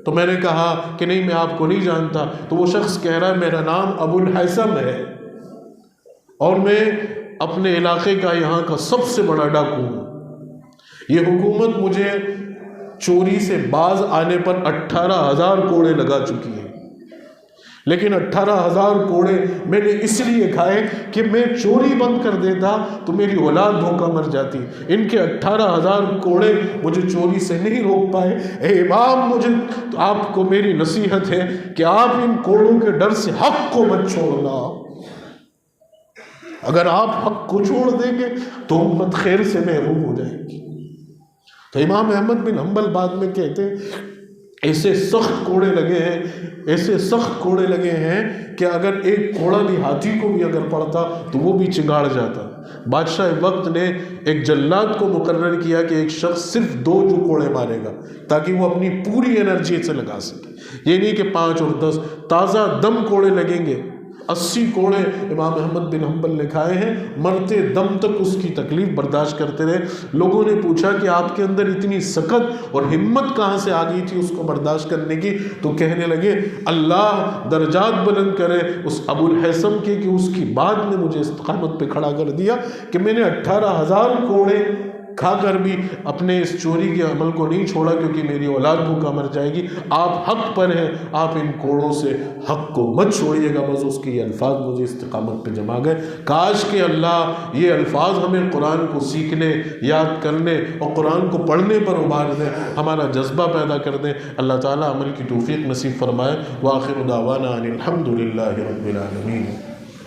تو میں نے کہا کہ نہیں، میں آپ کو نہیں جانتا. تو وہ شخص کہہ رہا ہے میرا نام ابو الحیثم ہے، اور میں اپنے علاقے کا یہاں کا سب سے بڑا ڈاکو ہوں. یہ حکومت مجھے چوری سے باز آنے پر 18,000 کوڑے لگا چکی ہے، لیکن 18,000 کوڑے میں نے اس لیے کھائے کہ میں چوری بند کر دیتا تو میری اولاد بھوکا مر جاتی. ان کے 18,000 کوڑے مجھے چوری سے نہیں روک پائے. اے امام، مجھے آپ کو میری نصیحت ہے کہ آپ ان کوڑوں کے ڈر سے حق کو مت چھوڑنا. اگر آپ حق کو چھوڑ دیں گے تو امت خیر سے محروم ہو جائے گی. تو امام احمد بن حنبل بعد میں کہتے ہیں ایسے سخت کوڑے لگے ہیں، ایسے سخت کوڑے لگے ہیں کہ اگر ایک کوڑا بھی ہاتھی کو بھی اگر پڑتا تو وہ بھی چنگاڑ جاتا. بادشاہ وقت نے ایک جلاد کو مقرر کیا کہ ایک شخص صرف 2 جو کوڑے مارے گا تاکہ وہ اپنی پوری انرجی سے لگا سکے. یہ نہیں کہ 5 اور 10 تازہ دم کوڑے لگیں گے. 80 کوڑے امام احمد بن حنبل نے کھائے ہیں، مرتے دم تک اس کی تکلیف برداشت کرتے رہے. لوگوں نے پوچھا کہ آپ کے اندر اتنی سخت اور ہمت کہاں سے آ گئی تھی اس کو برداشت کرنے کی؟ تو کہنے لگے اللہ درجات بلند کرے اس ابو الحیثم کے کہ اس کی بات نے مجھے استقامت پہ کھڑا کر دیا کہ میں نے 18,000 کوڑے کھا کر بھی اپنے اس چوری کے عمل کو نہیں چھوڑا کیونکہ میری اولاد بھوکا مر جائے گی. آپ حق پر ہیں, آپ ان کوڑوں سے حق کو مت چھوڑیے گا. بس اس کے یہ الفاظ مجھے استقامت پہ جما گئے. کاش کہ اللہ یہ الفاظ ہمیں قرآن کو سیکھنے, یاد کرنے اور قرآن کو پڑھنے پر ابھار دیں, ہمارا جذبہ پیدا کر دیں. اللہ تعالیٰ عمل کی توفیق نصیب فرمائے. وآخر دعوانا ان الحمد للہ رب العالمین.